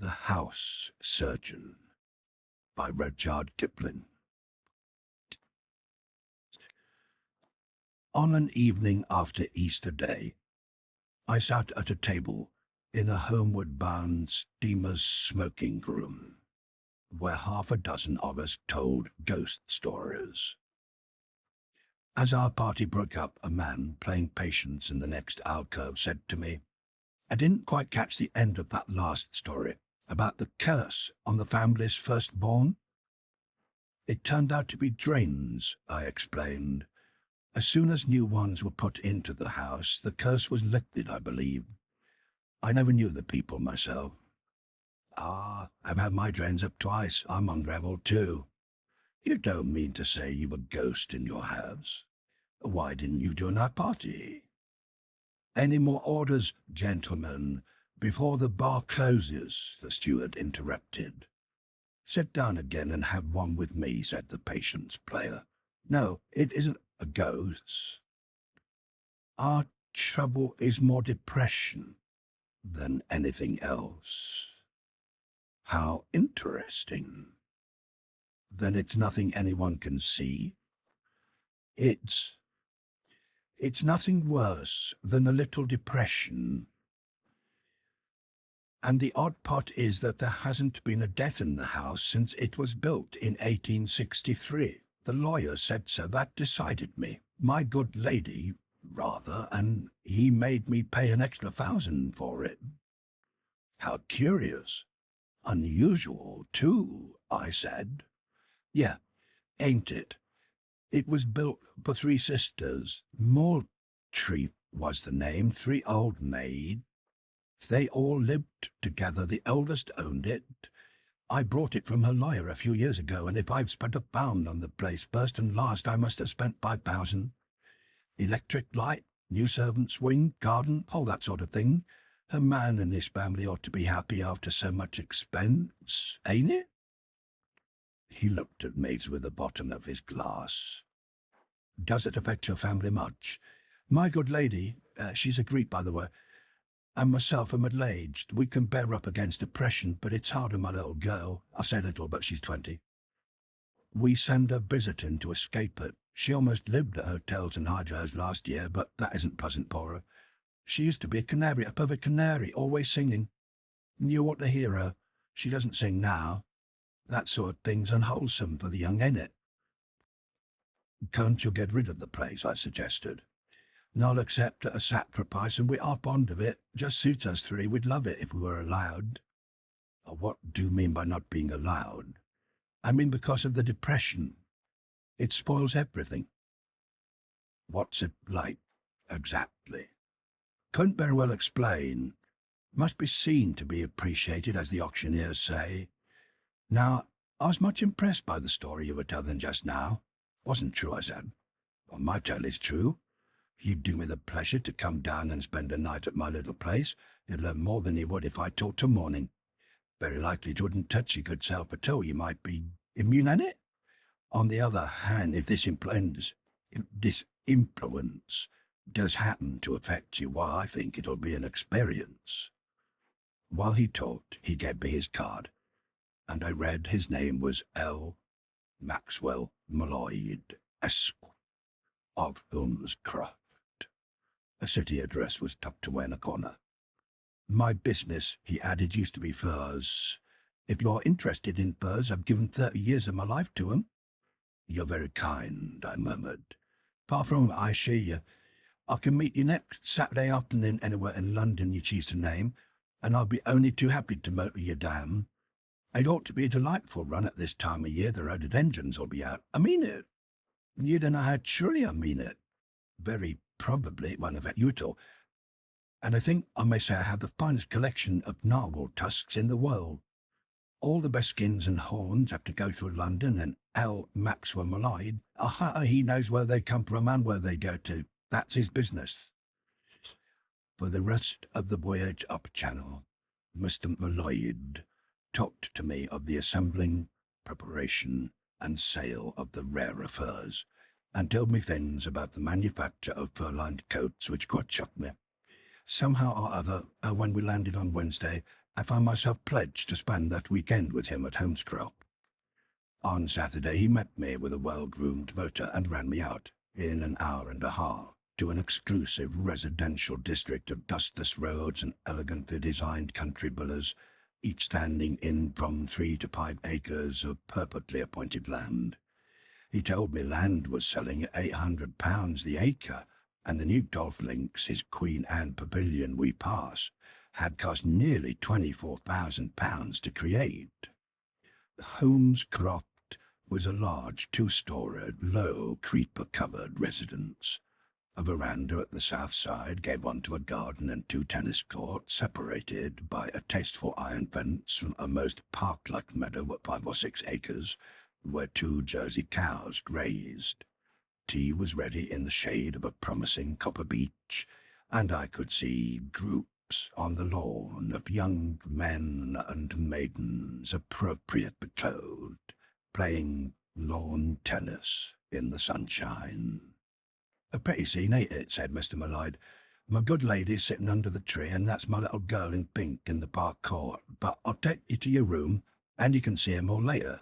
The House Surgeon by Rudyard Kipling. On an evening after Easter Day, I sat at a table in a homeward-bound steamer's smoking room, where half a dozen of us told ghost stories. As our party broke up, a man playing patience in the next alcove said to me, "I didn't quite catch the end of that last story about the curse on the family's firstborn." "It turned out to be drains," I explained. "As soon as new ones were put into the house, the curse was lifted, I believe. I never knew the people myself." "Ah, I've had my drains up twice. I'm unravelled too." "You don't mean to say you were ghost in your house? Why didn't you join our party?" "Any more orders, gentlemen, before the bar closes?" the steward interrupted. "Sit down again and have one with me," said the patience player. "No, it isn't a ghost. Our trouble is more depression than anything else." "How interesting. Then it's nothing anyone can see?" It's nothing worse than a little depression. And the odd part is that there hasn't been a death in the house since it was built in 1863. The lawyer said so. That decided me. My good lady, rather, and he made me pay an extra 1,000 for it." "How curious. Unusual, too," I said. "Yeah, ain't it? It was built for 3 sisters. Moultrie was the name, 3 old maids. They all lived together. The oldest owned it. I brought it from her lawyer a few years ago, and if I've spent £1 on the place, first and last, I must have spent 5,000. Electric light, new servants' wing, garden, all that sort of thing. Her man and his family ought to be happy after so much expense, ain't it?" He looked at me with the bottom of his glass. "Does it affect your family much?" "My good lady, she's a Greek, by the way, and myself are middle-aged. We can bear up against depression, but it's hard on my little girl. I say little, but she's 20. We send her visiting to escape it. She almost lived at hotels and hydros last year, but that isn't pleasant for her. She used to be a canary, a perfect canary, always singing. You ought to hear her. She doesn't sing now. That sort of thing's unwholesome for the young, ain't it?" "Can't you get rid of the place?" I suggested. "I'll accept at a sacrifice, and we are fond of it. Just suits us 3. We'd love it if we were allowed." "What do you mean by not being allowed?" "I mean because of the depression. It spoils everything." "What's it like, exactly?" "Couldn't very well explain. Must be seen to be appreciated, as the auctioneers say. Now, I was much impressed by the story you were telling just now." "Wasn't true," I said. "Well, my tale is true. You'd do me the pleasure to come down and spend a night at my little place. You'd learn more than you would if I talked till morning. Very likely it wouldn't touch your good self at all. You might be immune in it. On the other hand, if this influence does happen to affect you, why, I think it'll be an experience." While he talked, he gave me his card, and I read his name was L. Maxwell Malloyd, Esq., of Holmhurst. A city address was tucked away in a corner. "My business," he added, "used to be furs. If you're interested in furs, I've given 30 years of my life to 'em." "You're very kind," I murmured. "Far from it, I assure you. I can meet you next Saturday afternoon anywhere in London you choose to name, and I'll be only too happy to motor you down. It ought to be a delightful run at this time of year. The rhododendrons will be out. I mean it. You don't know how truly I mean it. Very probably it won't affect you at all. And I think I may say I have the finest collection of narwhal tusks in the world. All the best skins and horns have to go through London, and L. Maxwell Malloyd, he knows where they come from and where they go to. That's his business." For the rest of the voyage up Channel, Mr. Malloyd talked to me of the assembling, preparation, and sale of the rarer furs, and told me things about the manufacture of fur-lined coats which quite shocked me. Somehow or other, when we landed on Wednesday, I found myself pledged to spend that weekend with him at Holmhurst. On Saturday he met me with a well-groomed motor and ran me out, in an hour and a half, to an exclusive residential district of dustless roads and elegantly designed country villas, each standing in from 3 to 5 acres of perfectly appointed land. He told me land was selling at £800 the acre, and the new golf links, his Queen Anne pavilion we pass, had cost nearly £24,000 to create. Holmescroft was a large 2-storied, low, creeper-covered residence. A veranda at the south side gave onto a garden and 2 tennis courts, separated by a tasteful iron fence from a most park-like meadow at 5 or 6 acres, where 2 Jersey cows grazed. Tea was ready in the shade of a promising copper beech, and I could see groups on the lawn of young men and maidens appropriately clothed, playing lawn tennis in the sunshine. "A pretty scene, ain't it?" said Mr. M'Leod. "My good lady's sitting under the tree, and that's my little girl in pink in the park court. But I'll take you to your room, and you can see 'em all later."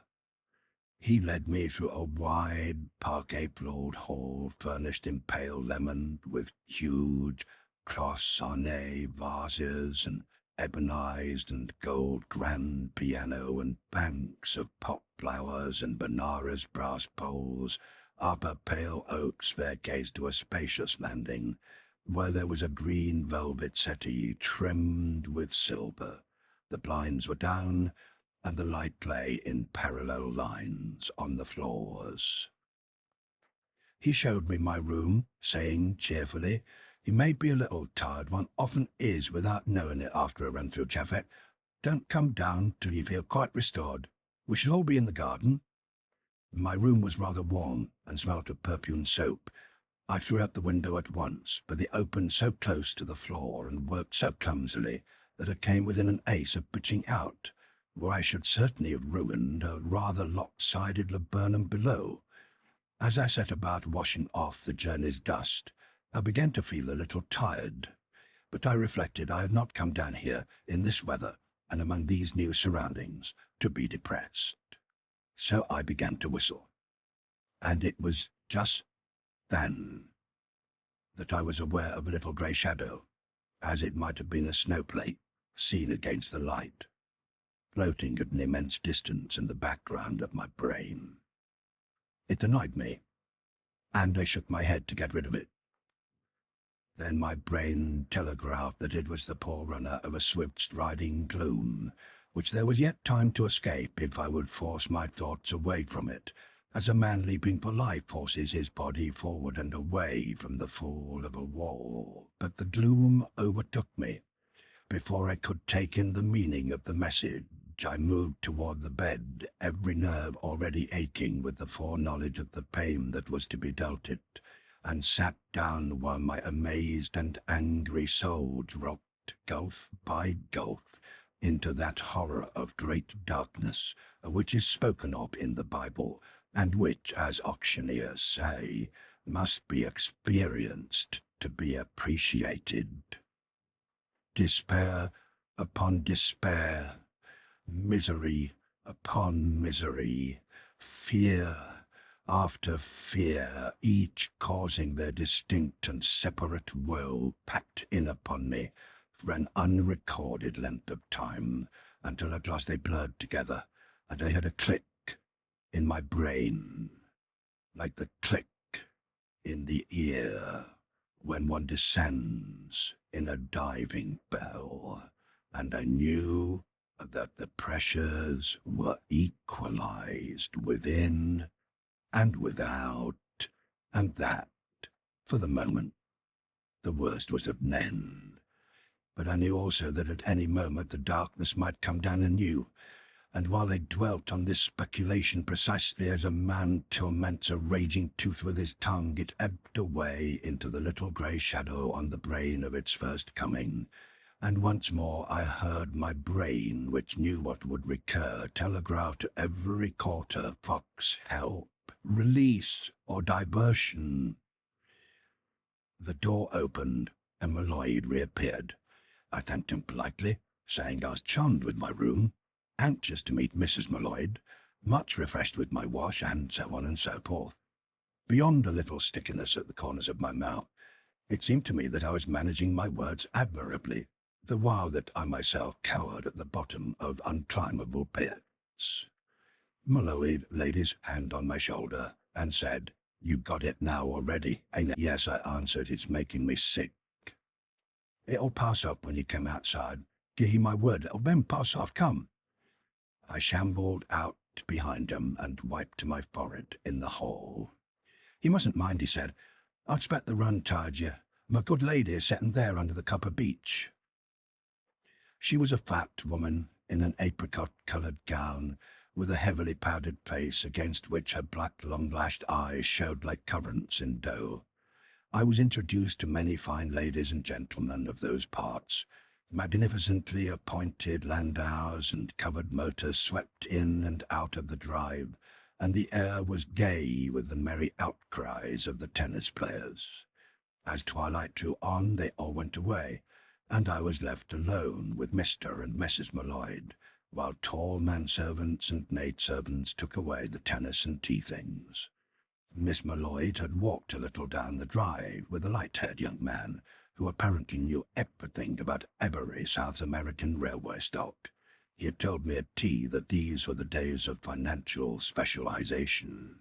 He led me through a wide, parquet-floored hall furnished in pale lemon, with huge cloisonné vases and ebonized and gold grand piano and banks of pot flowers and Benares brass bowls, up a pale oak staircase to a spacious landing, where there was a green velvet settee trimmed with silver. The blinds were down, and the light lay in parallel lines on the floors. He showed me my room, saying cheerfully, "You may be a little tired, one often is without knowing it after a run through Chaffet. Don't come down till you feel quite restored. We shall all be in the garden." My room was rather warm and smelt of perfumed soap. I threw out the window at once, but it opened so close to the floor and worked so clumsily that it came within an ace of pitching out, where I should certainly have ruined a rather lopsided laburnum below. As I set about washing off the journey's dust, I began to feel a little tired, but I reflected I had not come down here in this weather and among these new surroundings to be depressed. So I began to whistle, and it was just then that I was aware of a little grey shadow, as it might have been a snowflake seen against the light, floating at an immense distance in the background of my brain. It annoyed me, and I shook my head to get rid of it. Then my brain telegraphed that it was the forerunner of a swift-striding gloom, which there was yet time to escape if I would force my thoughts away from it, as a man leaping for life forces his body forward and away from the fall of a wall. But the gloom overtook me. Before I could take in the meaning of the message, I moved toward the bed, every nerve already aching with the foreknowledge of the pain that was to be dealt it, and sat down while my amazed and angry soul dropped, gulf by gulf, into that horror of great darkness which is spoken of in the Bible, and which, as auctioneers say, must be experienced to be appreciated. Despair upon despair, misery upon misery, fear after fear, each causing their distinct and separate woe, packed in upon me for an unrecorded length of time, until at last they blurred together, and I heard a click in my brain, like the click in the ear when one descends in a diving bell, and I knew that the pressures were equalized within and without, and that, for the moment, the worst was at an end. But I knew also that at any moment the darkness might come down anew, and while I dwelt on this speculation precisely as a man torments a raging tooth with his tongue, it ebbed away into the little grey shadow on the brain of its first coming, and once more I heard my brain, which knew what would recur, telegraph to every quarter, "Fox, help, release, or diversion." The door opened, and M'Leod reappeared. I thanked him politely, saying I was charmed with my room, anxious to meet Mrs. Molloyd, much refreshed with my wash, and so on and so forth. Beyond a little stickiness at the corners of my mouth, it seemed to me that I was managing my words admirably, the while that I myself cowered at the bottom of unclimbable pits. Molloyd laid his hand on my shoulder and said, "You got it now already, ain't it?" "Yes," I answered, "it's making me sick." "It'll pass up when you come outside. Give you my word, it'll then pass off, come." I shambled out behind him and wiped my forehead in the hall. "You mustn't mind," he said. "I expect the run tired you. My good lady is setting there under the copper beech." She was a fat woman in an apricot-coloured gown, with a heavily powdered face against which her black long-lashed eyes showed like currants in dough. I was introduced to many fine ladies and gentlemen of those parts. Magnificently appointed landaus and covered motors swept in and out of the drive, and the air was gay with the merry outcries of the tennis players. As twilight drew on, they all went away, and I was left alone with Mr. and Mrs. Molloyd, while tall manservants and maidservants took away the tennis and tea things. Miss Molloyd had walked a little down the drive with a light-haired young man, who apparently knew everything about every South American railway stock. He had told me at tea that these were the days of financial specialization.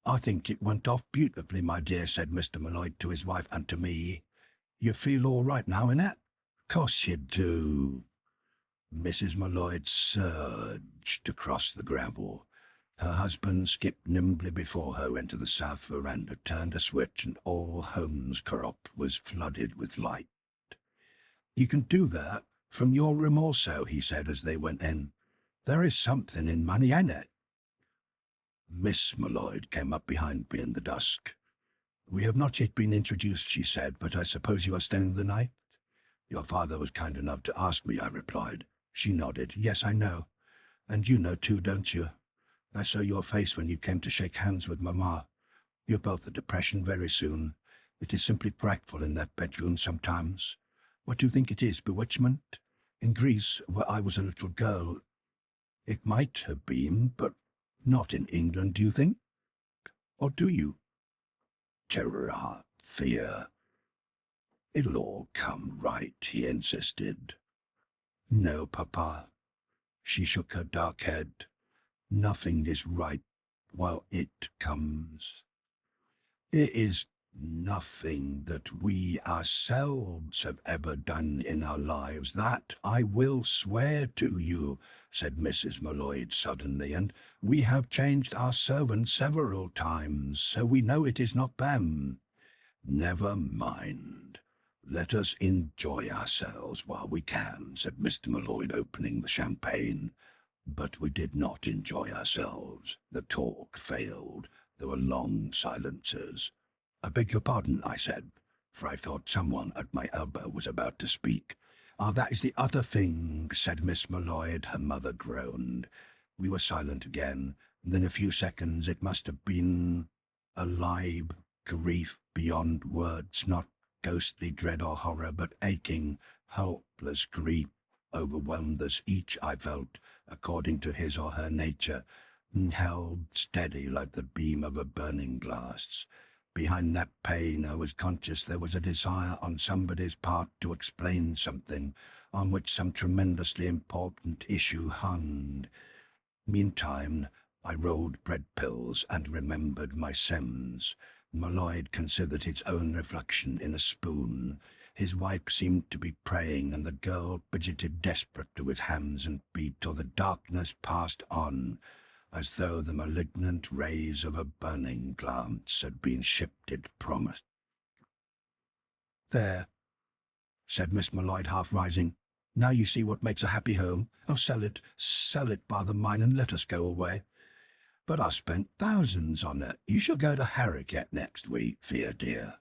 "I think it went off beautifully, my dear," said Mr. Molloyd to his wife and to me. "You feel all right now, innit?" "Course you do." Mrs. Molloyd surged across the gravel. Her husband skipped nimbly before her into the south veranda, turned a switch, and all Holmes' crop was flooded with light. "You can do that from your room also," he said as they went in. "There is something in money, ain't it?" Miss Molloyd came up behind me in the dusk. "We have not yet been introduced," she said, "but I suppose you are staying the night?" "Your father was kind enough to ask me," I replied. She nodded. "Yes, I know. And you know too, don't you? I saw your face when you came to shake hands with Mamma. You're both a depression very soon. It is simply frightful in that bedroom sometimes. What do you think it is, bewitchment? In Greece, where I was a little girl, it might have been, but not in England, do you think? Or do you?" Terror, fear. "It'll all come right," he insisted. "No, Papa." She shook her dark head. "Nothing is right while it comes. It is nothing that we ourselves have ever done in our lives. That I will swear to you," said Mrs. Molloyd suddenly, "and we have changed our servants several times, so we know it is not them. Never mind. Let us enjoy ourselves while we can," said Mr. Molloyd, opening the champagne. But we did not enjoy ourselves. The talk failed. There were long silences. "I beg your pardon," I said, for I thought someone at my elbow was about to speak. "Ah, that is the other thing," said Miss Molloyd. Her mother groaned. We were silent again. Then a few seconds. It must have been a live grief beyond words, not ghostly dread or horror, but aching, helpless grief overwhelmed us each, I felt, according to his or her nature, and held steady like the beam of a burning glass. Behind that pain I was conscious there was a desire on somebody's part to explain something, on which some tremendously important issue hung. Meantime, I rolled bread pills and remembered my Sems. Molloyd considered his own reflection in a spoon. His wife seemed to be praying, and the girl fidgeted desperate with hands and feet till the darkness passed on, as though the malignant rays of a burning glance had been shifted from us. "There," said Miss Molloyd, half rising. "Now you see what makes a happy home. Oh, sell it, father mine, and let us go away." "But I spent thousands on it. You shall go to Harrogate next week, Thea dear."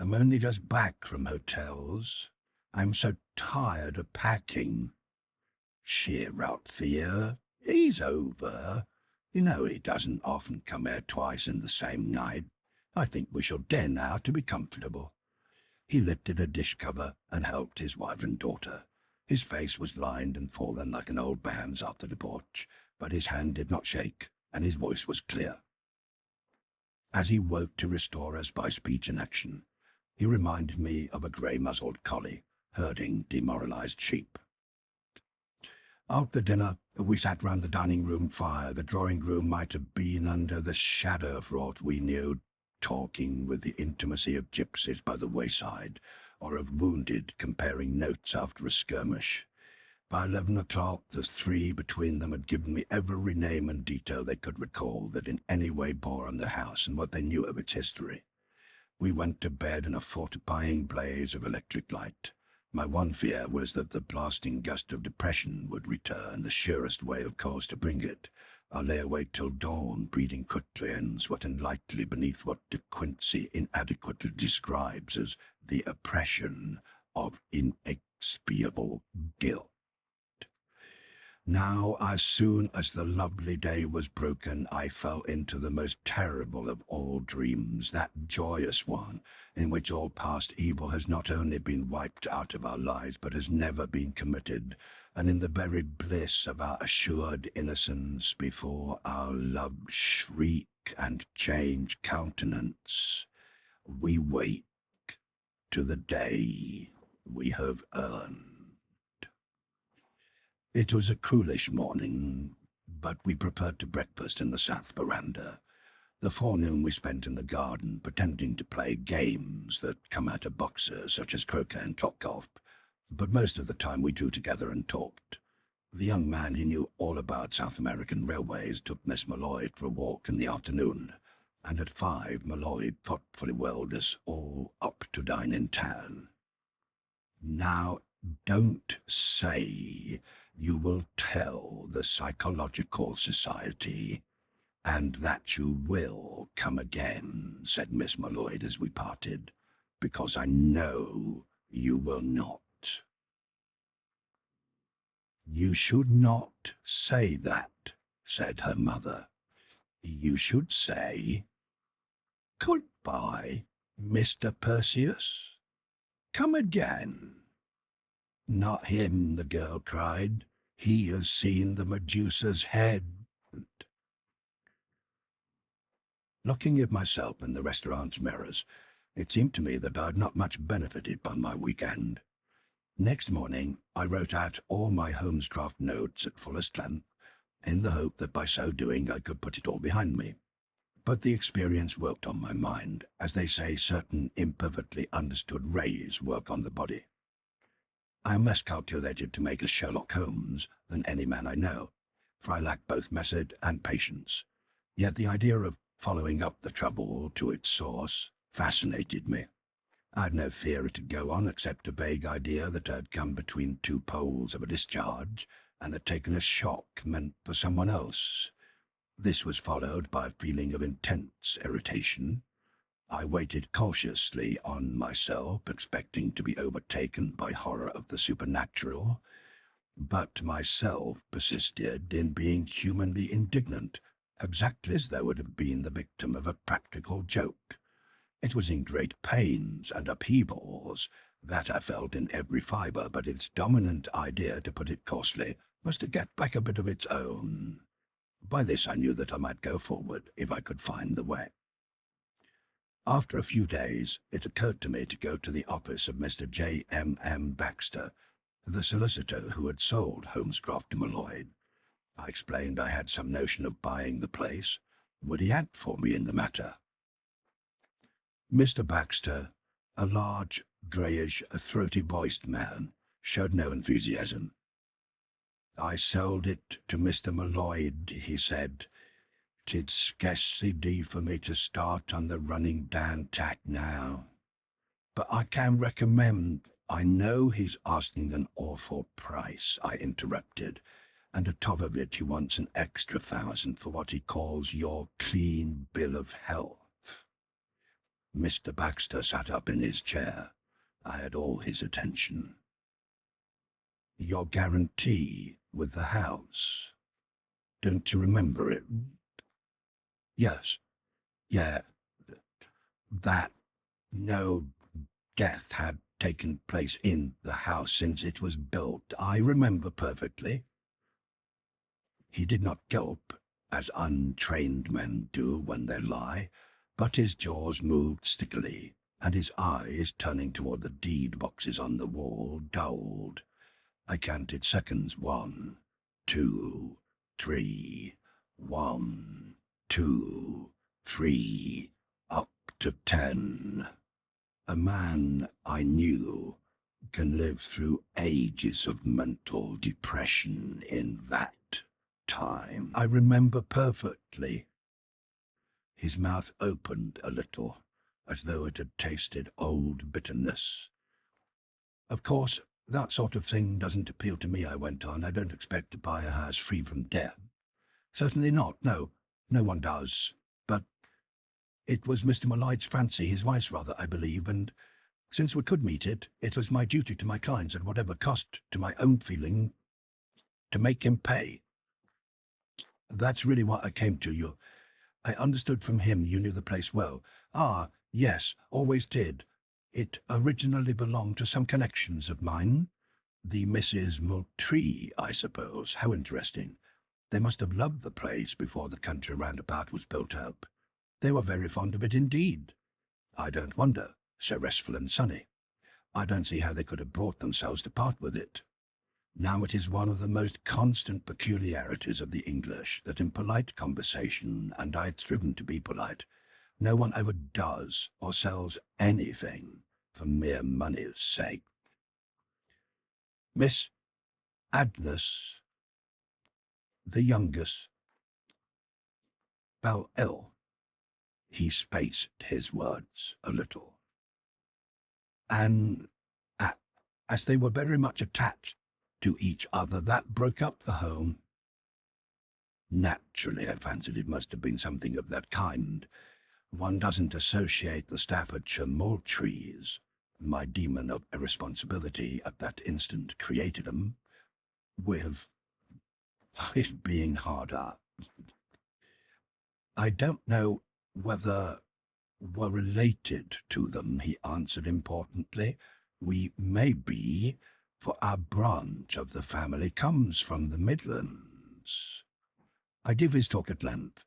"I'm only just back from hotels. I'm so tired of packing." "Cheer up, Thea. He's over. You know he doesn't often come here twice in the same night. I think we shall dare now to be comfortable." He lifted a dish cover and helped his wife and daughter. His face was lined and fallen like an old man's after debauch, but his hand did not shake, and his voice was clear. As he woke to restore us by speech and action, he reminded me of a grey-muzzled collie herding demoralized sheep. After dinner, we sat round the dining-room fire. The drawing-room might have been under the shadow for aught we knew, talking with the intimacy of gypsies by the wayside, or of wounded comparing notes after a skirmish. By 11 o'clock, the three between them had given me every name and detail they could recall that in any way bore on the house and what they knew of its history. We went to bed in a fortifying blaze of electric light. My one fear was that the blasting gust of depression would return, the surest way, of course, to bring it. I lay awake till dawn, breathing quickly and sweating lightly beneath what De Quincey inadequately describes as the oppression of inexpiable guilt. Now, as soon as the lovely day was broken, I fell into the most terrible of all dreams, that joyous one in which all past evil has not only been wiped out of our lives, but has never been committed, and in the very bliss of our assured innocence before our love shriek and change countenance, we wake to the day we have earned. It was a coolish morning, but we preferred to breakfast in the south veranda. The forenoon we spent in the garden, pretending to play games that come out of boxers, such as croquet and clock golf, but most of the time we drew together and talked. The young man who knew all about South American railways took Miss Malloyd for a walk in the afternoon, and at 5 Malloyd thoughtfully willed us all up to dine in town. Now, don't say you will tell the Psychological Society, and that you will come again, said Miss Malloyd as we parted, because I know you will not. You should not say that, said her mother. You should say, goodbye, Mr. Perseus. Come again. Not him, the girl cried. He has seen the Medusa's head. Looking at myself in the restaurant's mirrors, it seemed to me that I had not much benefited by my weekend. Next morning, I wrote out all my Holmescroft notes at fullest length, in the hope that by so doing I could put it all behind me. But the experience worked on my mind, as they say certain imperfectly understood rays work on the body. I am less calculated to make a Sherlock Holmes than any man I know, for I lack both method and patience. Yet the idea of following up the trouble to its source fascinated me. I had no fear it would go on, except a vague idea that I had come between two poles of a discharge, and had taken a shock meant for someone else. This was followed by a feeling of intense irritation. I waited cautiously on myself, expecting to be overtaken by horror of the supernatural, but myself persisted in being humanly indignant, exactly as though it had been the victim of a practical joke. It was in great pains and upheavals that I felt in every fibre, but its dominant idea, to put it coarsely, was to get back a bit of its own. By this I knew that I might go forward if I could find the way. After a few days, it occurred to me to go to the office of Mr. J.M.M. Baxter, the solicitor who had sold Holmescroft to Malloyd. I explained I had some notion of buying the place. Would he act for me in the matter? Mr. Baxter, a large, greyish, throaty-voiced man, showed no enthusiasm. I sold it to Mr. Malloyd, he said. "'Tid scarcely do for me to start on the running down tack now. But I can recommend—" "I know he's asking an awful price," I interrupted, "and on top of it he wants an extra 1,000 for what he calls your clean bill of health." Mr. Baxter sat up in his chair. I had all his attention. "Your guarantee with the house. Don't you remember it?" "Yes. Yeah. That no death had taken place in the house since it was built. I remember perfectly. He did not gulp, as untrained men do when they lie, but his jaws moved stickily, and his eyes, turning toward the deed boxes on the wall, dulled. I counted seconds. 1, 2, 3, 1, 2, 3, up to 10. A man I knew can live through ages of mental depression in that time. I remember perfectly. His mouth opened a little, as though it had tasted old bitterness. Of course, that sort of thing doesn't appeal to me, I went on. I don't expect to buy a house free from debt. Certainly not, no. No one does. But it was Mr. Molloy's fancy, his wife's rather, I believe, and since we could meet it, it was my duty to my clients at whatever cost to my own feeling to make him pay. That's really what I came to you. I understood from him you knew the place well. Ah, yes, always did. It originally belonged to some connections of mine. The Mrs. Moultrie, I suppose. How interesting. They must have loved the place before the country roundabout was built up. They were very fond of it indeed. I don't wonder, so restful and sunny. I don't see how they could have brought themselves to part with it. Now it is one of the most constant peculiarities of the English that in polite conversation, and I've striven to be polite, no one ever does or sells anything for mere money's sake. Miss Agnes, the youngest, fell ill. He spaced his words a little. And as they were very much attached to each other, that broke up the home. Naturally, I fancied it must have been something of that kind. One doesn't associate the Staffordshire Moultries, my demon of irresponsibility at that instant created 'em, with it being hard up. I don't know whether we're related to them, he answered importantly. We may be, for our branch of the family comes from the Midlands. I give his talk at length,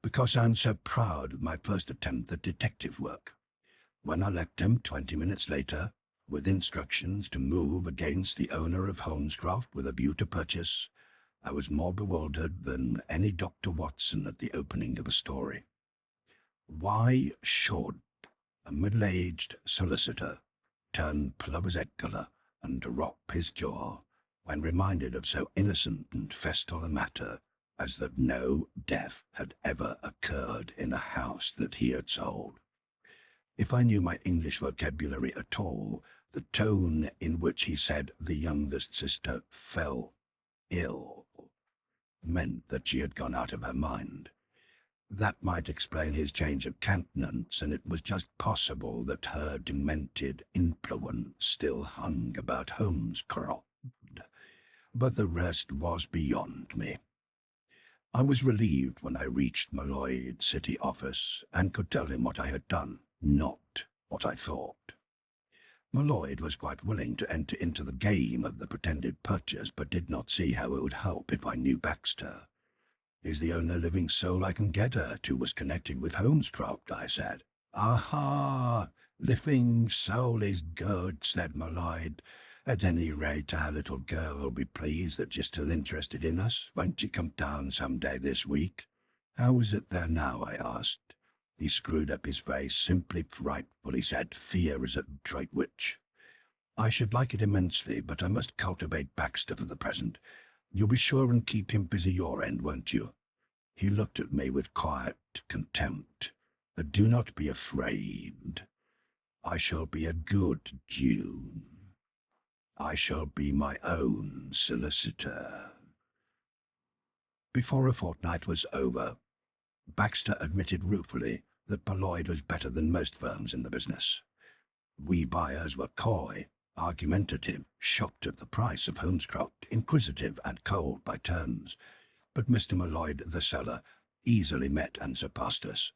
because I'm so proud of my first attempt at detective work. When I left him 20 minutes later, with instructions to move against the owner of Holmescroft with a view to purchase, I was more bewildered than any Dr. Watson at the opening of a story. Why should a middle-aged solicitor turn plover's egg colour and drop his jaw when reminded of so innocent and festal a matter as that no death had ever occurred in a house that he had sold? If I knew my English vocabulary at all, the tone in which he said the youngest sister fell ill meant that she had gone out of her mind. That might explain his change of countenance, and it was just possible that her demented influence still hung about Holmescroft. But the rest was beyond me. I was relieved when I reached Molloyd's city office and could tell him what I had done, not what I thought. Molloyd was quite willing to enter into the game of the pretended purchase, but did not see how it would help if I knew Baxter. He's the only living soul I can get at who was connected with Holmescroft, I said. Aha! Living soul is good, said Molloyd. At any rate, our little girl will be pleased that you're still interested in us. Won't you come down some day this week? How is it there now? I asked. He screwed up his face. Simply frightful, he said. Fear is a Droitwich. I should like it immensely, but I must cultivate Baxter for the present. You'll be sure and keep him busy your end, won't you? He looked at me with quiet contempt. Do not be afraid. I shall be a good Jew. I shall be my own solicitor. Before a fortnight was over, Baxter admitted ruefully that Molloyd was better than most firms in the business. We buyers were coy, argumentative, shocked at the price of Holmescroft, inquisitive and cold by turns. But Mr. Molloyd, the seller, easily met and surpassed us,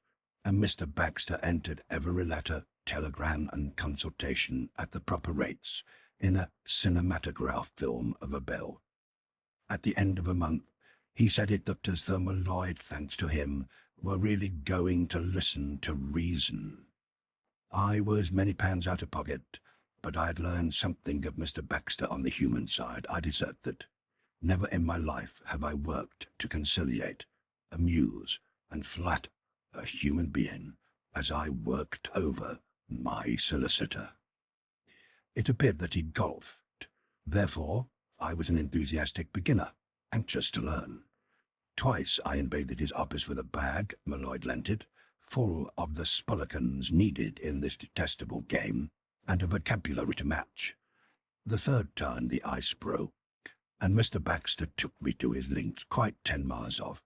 and Mr. Baxter entered every letter, telegram and consultation at the proper rates in a cinematograph film of a bell. At the end of a month, he said it looked as though my Lloyd, thanks to him, were really going to listen to reason. I was many pounds out of pocket, but I had learned something of Mr. Baxter on the human side. I deserved it. Never in my life have I worked to conciliate, amuse, and flatter a human being as I worked over my solicitor. It appeared that he golfed. Therefore, I was an enthusiastic beginner, anxious to learn. Twice I invaded his office with a bag, my Lloyd lent it, full of the spullicans needed in this detestable game, and a vocabulary to match. The third time the ice broke, and Mr. Baxter took me to his links, quite 10 miles off,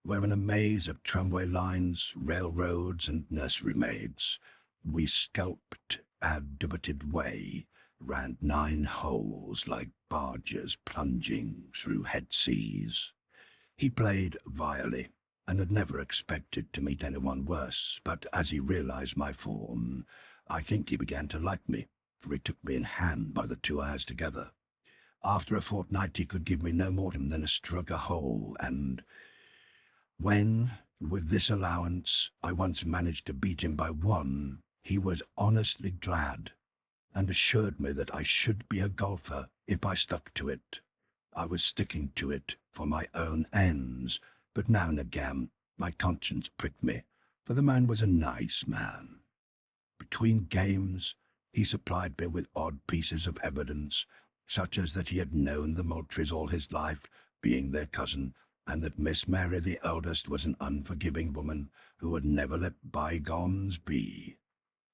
where in a maze of tramway lines, railroads, and nursery maids, we sculped our dubited way round 9 holes like barges plunging through head seas. He played vilely, and had never expected to meet anyone worse, but as he realized my form, I think he began to like me, for he took me in hand by the 2 hours together. After a fortnight he could give me no more than a stroke a hole, and when, with this allowance, I once managed to beat him by 1, he was honestly glad, and assured me that I should be a golfer if I stuck to it. I was sticking to it for my own ends, but now and again my conscience pricked me, for the man was a nice man. Between games, he supplied me with odd pieces of evidence, such as that he had known the Moultrys all his life, being their cousin, and that Miss Mary, the eldest, was an unforgiving woman who would never let bygones be.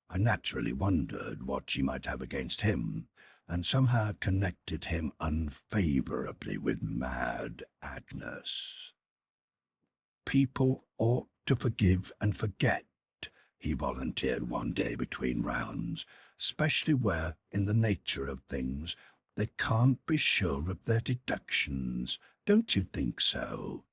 I naturally wondered what she might have against him, and somehow connected him unfavourably with Mad Agnes. People ought to forgive and forget, he volunteered one day between rounds, especially where, in the nature of things, they can't be sure of their deductions. Don't you think so?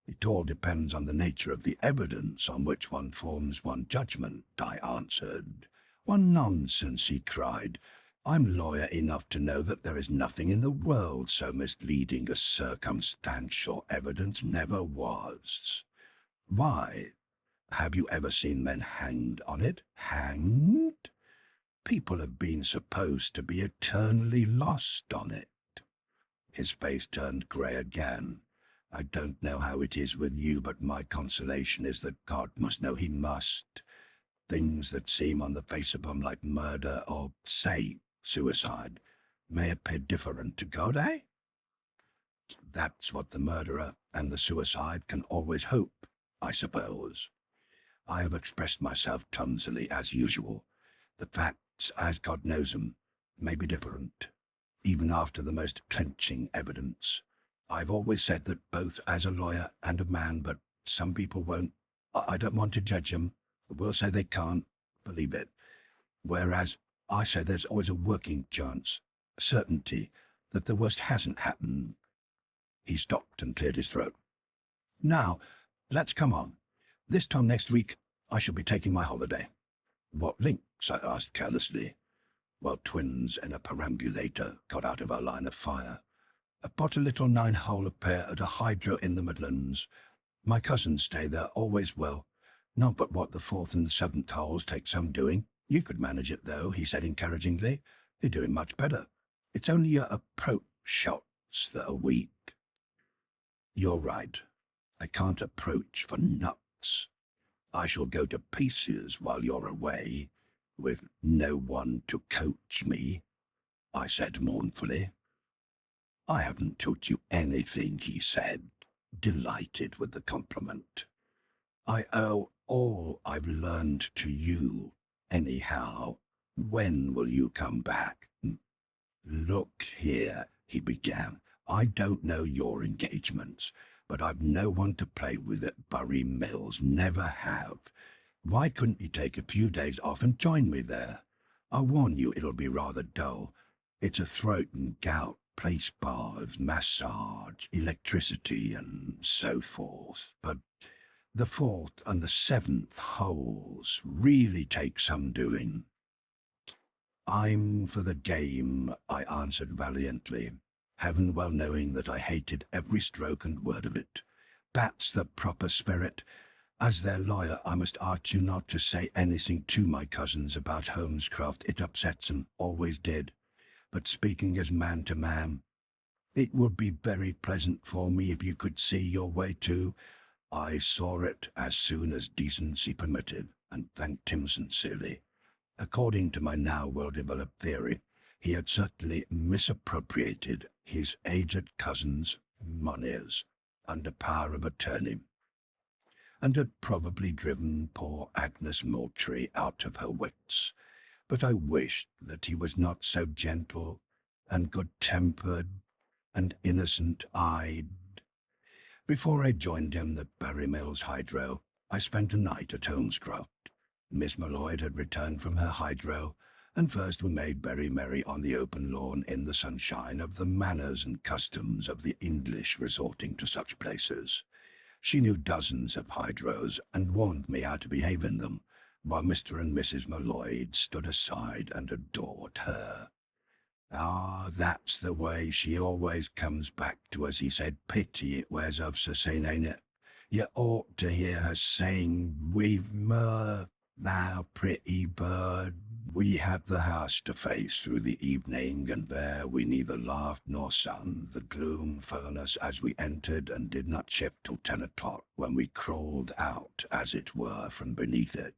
It all depends on the nature of the evidence on which one forms one judgment, I answered. What nonsense, he cried. I'm lawyer enough to know that there is nothing in the world so misleading as circumstantial evidence never was. Why, have you ever seen men hanged on it? Hanged? People have been supposed to be eternally lost on it. His face turned grey again. I don't know how it is with you, but my consolation is that God must know he must. Things that seem on the face of them like murder or, say, suicide, may appear different to God, eh? That's what the murderer and the suicide can always hope, I suppose. I have expressed myself clumsily as usual. The facts, as God knows them, may be different, even after the most clenching evidence. I've always said that both as a lawyer and a man, but some people won't. I don't want to judge them. Will say they can't believe it. Whereas I say there's always a working chance, a certainty, that the worst hasn't happened. He stopped and cleared his throat. Now, let's come on. This time next week, I shall be taking my holiday. What links? I asked carelessly, while twins in a perambulator got out of our line of fire. I bought a little 9-hole affair at a hydro in the Midlands. My cousins stay there always well. Not but what the 4th and the 7th holes take some doing. You could manage it, though, he said encouragingly. You're doing much better. It's only your approach shots that are weak. You're right. I can't approach for nuts. I shall go to pieces while you're away, with no one to coach me, I said mournfully. I haven't taught you anything, he said, delighted with the compliment. I owe all I've learned to you, anyhow. When will you come back? Look here, he began. I don't know your engagements, but I've no one to play with at Bury Mills, never have. Why couldn't you take a few days off and join me there? I warn you it'll be rather dull. It's a throat and gout, place baths, massage, electricity, and so forth. But The fourth and the seventh holes really take some doing. I'm for the game, I answered valiantly, heaven well knowing that I hated every stroke and word of it. That's the proper spirit. As their lawyer, I must ask you not to say anything to my cousins about Holmescroft. It upsets them, always did. But speaking as man to man, it would be very pleasant for me if you could see your way too. I saw it as soon as decency permitted, and thanked him sincerely. According to my now well-developed theory, he had certainly misappropriated his aged cousin's moneys under power of attorney, and had probably driven poor Agnes Moultrie out of her wits. But I wished that he was not so gentle and good-tempered and innocent-eyed. Before I joined him at Barry Mills Hydro, I spent a night at Holmescroft. Miss Molloyd had returned from her hydro, and first we made very merry on the open lawn in the sunshine of the manners and customs of the English resorting to such places. She knew dozens of hydros and warned me how to behave in them, while Mr. and Mrs. Molloyd stood aside and adored her. Ah, that's the way she always comes back to us, he said. Pity it wears off so soon, ain't it? You ought to hear her saying, "We've mirth, thou pretty bird." We had the house to face through the evening, and there we neither laughed nor sung. The gloom fell on us as we entered, and did not shift till 10 o'clock, when we crawled out, as it were, from beneath it.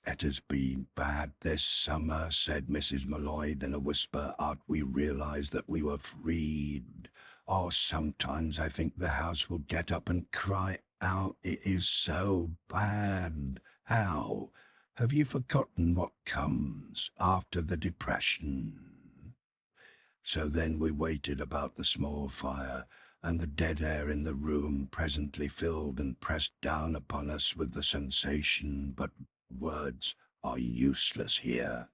"It has been bad this summer," said Mrs. Molloyd in a whisper, "art we realized that we were freed. Oh, sometimes I think the house will get up and cry out, it is so bad. How? Have you forgotten what comes after the depression?" So then we waited about the small fire, and the dead air in the room presently filled and pressed down upon us with the sensation, but words are useless here,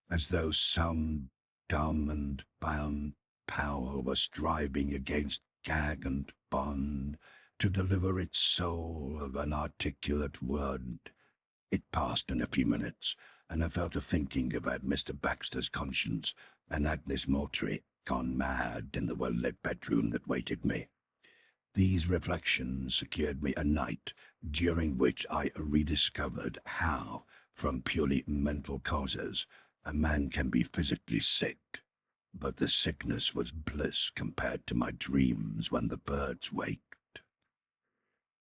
as though some dumb and bound power were striving against gag and bond to deliver its soul of an articulate word. It passed in a few minutes, and I fell to thinking about Mr. Baxter's conscience and Agnes Moultrie gone mad in the well-lit bedroom that waited me. These reflections secured me a night during which I rediscovered how, from purely mental causes, a man can be physically sick, but the sickness was bliss compared to my dreams when the birds waked.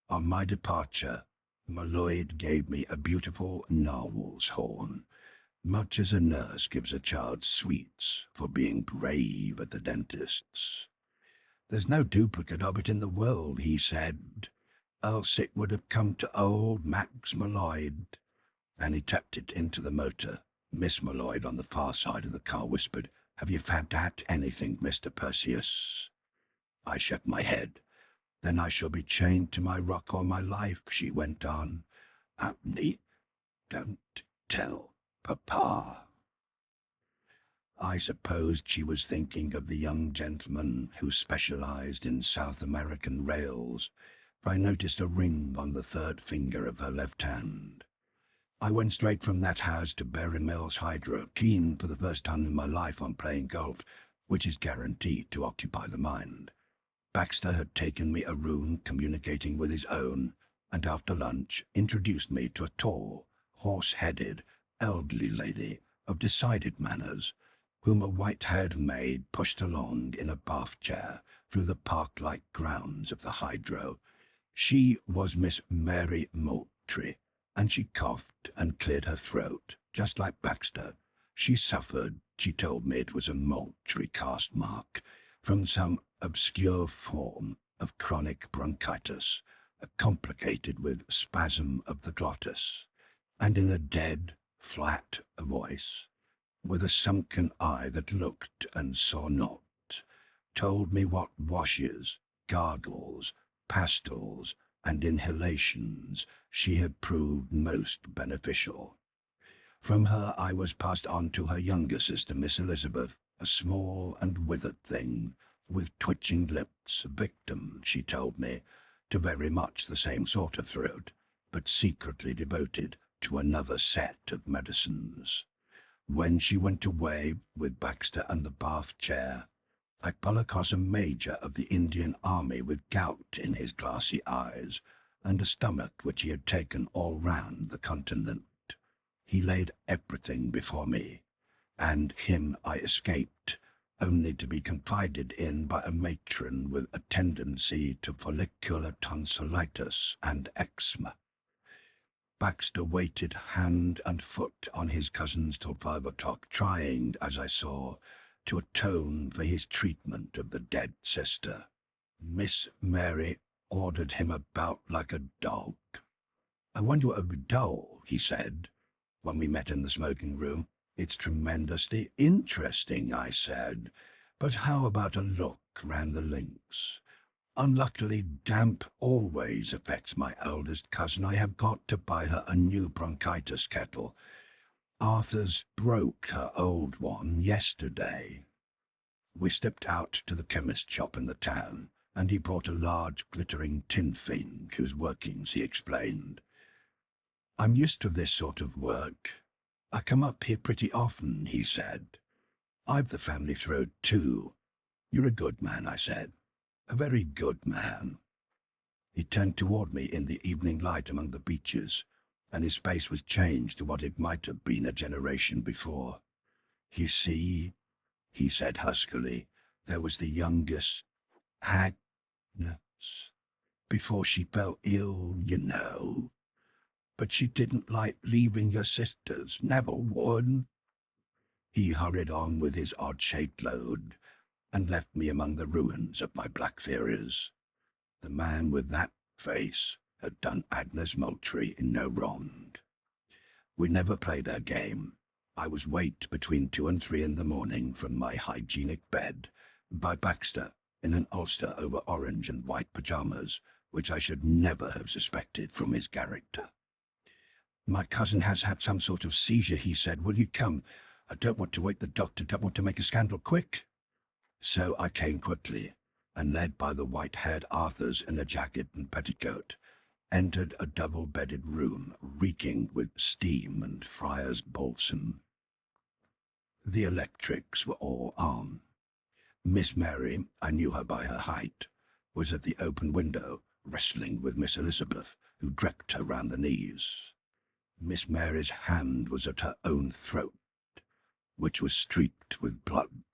On my departure, Molloyd gave me a beautiful narwhal's horn, much as a nurse gives a child sweets for being brave at the dentist's. "There's no duplicate of it in the world," he said, "else it would have come to old Max Molloyd." And he tapped it into the motor. Miss Molloyd on the far side of the car whispered, "Have you found out anything, Mr. Perseus?" I shook my head. "Then I shall be chained to my rock all my life," she went on. Don't tell Papa." I supposed she was thinking of the young gentleman who specialized in South American rails, for I noticed a ring on the third finger of her left hand. I went straight from that house to Barry Mills Hydro, keen for the first time in my life on playing golf, which is guaranteed to occupy the mind. Baxter had taken me a room communicating with his own, and after lunch introduced me to a tall, horse-headed, elderly lady of decided manners, whom a white-haired maid pushed along in a bath chair through the park-like grounds of the Hydro. She was Miss Mary Moultrie, and she coughed and cleared her throat, just like Baxter. She suffered, she told me it was a Moultrie caste mark, from some obscure form of chronic bronchitis, complicated with spasm of the glottis, and in a dead, flat voice, with a sunken eye that looked and saw not, told me what washes, gargles, pastils, and inhalations she had proved most beneficial. From her I was passed on to her younger sister, Miss Elizabeth, a small and withered thing, with twitching lips, a victim, she told me, to very much the same sort of throat, but secretly devoted to another set of medicines. When she went away with Baxter and the bath chair, I fell across a major of the Indian Army with gout in his glassy eyes, and a stomach which he had taken all round the continent. He laid everything before me, and him I escaped, only to be confided in by a matron with a tendency to follicular tonsillitis and eczema. Baxter waited hand and foot on his cousins till 5 o'clock, trying, as I saw, to atone for his treatment of the dead sister. Miss Mary ordered him about like a dog. "I wonder what it would dull," he said, when we met in the smoking room. "It's tremendously interesting," I said, "but how about a look round the links? Unluckily, damp always affects my eldest cousin. I have got to buy her a new bronchitis kettle. Arthur's broke her old one yesterday." We stepped out to the chemist shop in the town, and he brought a large glittering tin thing whose workings he explained. "I'm used to this sort of work. I come up here pretty often," he said. "I've the family throat too." "You're a good man," I said. "A very good man." He turned toward me in the evening light among the beeches, and his face was changed to what it might have been a generation before. "You see," he said huskily, "there was the youngest, Agnes, before she fell ill, you know. But she didn't like leaving her sisters, never would." He hurried on with his odd-shaped load, and left me among the ruins of my black theories. The man with that face had done Agnes Moultrie in no wrong. We never played our game. I was waked between 2 and 3 in the morning from my hygienic bed by Baxter in an ulster over orange and white pyjamas, which I should never have suspected from his character. "My cousin has had some sort of seizure," he said. "Will you come? I don't want to wake the doctor, don't want to make a scandal. Quick!" So I came quickly, and led by the white-haired Arthurs in a jacket and petticoat, entered a double-bedded room reeking with steam and friar's balsam. The electrics were all on. Miss Mary, I knew her by her height, was at the open window, wrestling with Miss Elizabeth, who dragged her round the knees. Miss Mary's hand was at her own throat, which was streaked with blood.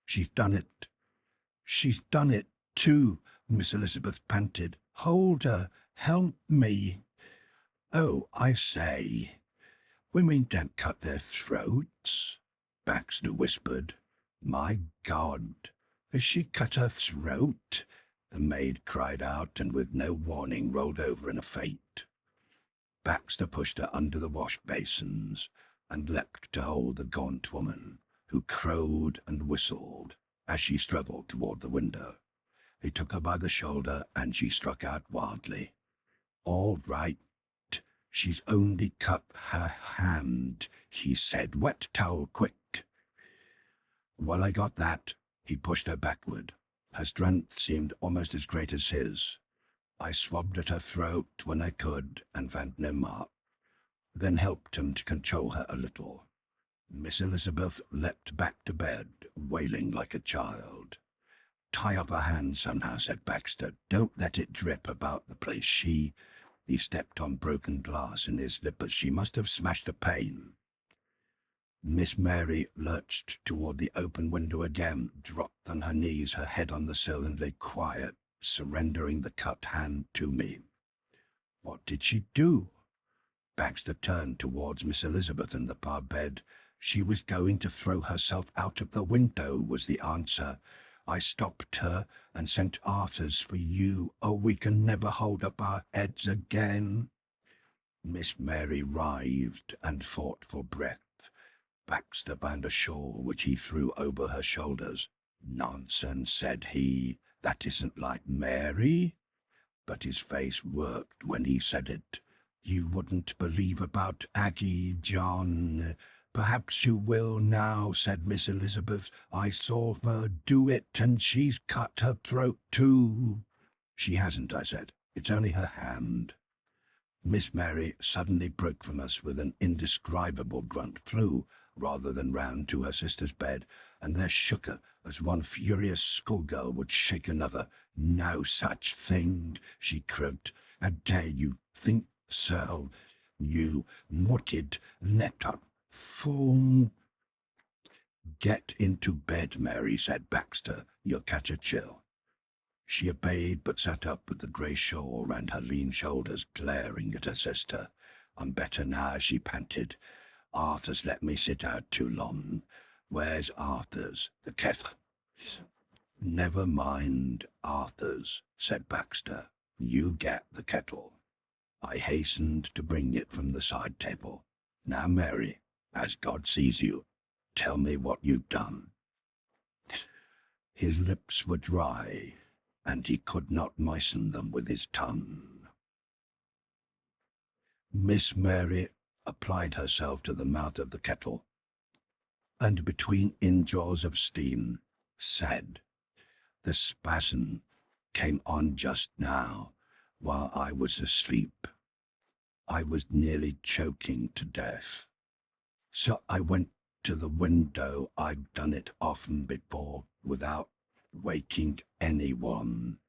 "She's done it. She's done it, too," Miss Elizabeth panted. "Hold her. Help me." "Oh, I say, women don't cut their throats," Baxter whispered. "My God, has she cut her throat?" the maid cried out, and with no warning rolled over in a faint. Baxter pushed her under the wash basins and leapt to hold the gaunt woman, who crowed and whistled as she struggled toward the window. He took her by the shoulder, and she struck out wildly. "All right. She's only cut her hand," he said. "Wet towel, quick." While I got that, he pushed her backward. Her strength seemed almost as great as his. I swabbed at her throat when I could and found no mark, then helped him to control her a little. Miss Elizabeth leapt back to bed, wailing like a child. "Tie up her hand somehow," said Baxter. "Don't let it drip about the place. He stepped on broken glass in his slippers. She must have smashed a pane." Miss Mary lurched toward the open window again, dropped on her knees, her head on the sill, and lay quiet, surrendering the cut hand to me. "What did she do?" Baxter turned towards Miss Elizabeth in the far bed. "She was going to throw herself out of the window," was the answer. "I stopped her and sent Arthurs for you. Oh, we can never hold up our heads again." Miss Mary writhed and fought for breath. Baxter found a shawl which he threw over her shoulders. "Nonsense," said he. "That isn't like Mary." But his face worked when he said it. "You wouldn't believe about Aggie, John." "Perhaps you will now," said Miss Elizabeth. "I saw her do it, and she's cut her throat too." She hasn't, I said. It's only her hand. Miss Mary suddenly broke from us with an indescribable grunt, flew rather than round to her sister's bed, and there shook her as one furious schoolgirl would shake another. "No such thing," she croaked. "How dare you think so, you wicked letter fool." "Get into bed, Mary," said Baxter. "You'll catch a chill." She obeyed, but sat up with the grey shawl round her lean shoulders, glaring at her sister. "I'm better now," she panted. "Arthur's let me sit out too long." "Where's Arthur's?" "The kettle." "Never mind Arthur's," said Baxter. "You get the kettle." I hastened to bring it from the side table. "Now, Mary, as God sees you, tell me what you've done." His lips were dry, and he could not moisten them with his tongue. Miss Mary applied herself to the mouth of the kettle, and between indraws of steam said, "The spasm came on just now, while I was asleep. I was nearly choking to death. So I went to the window. I've done it often before, without waking anyone.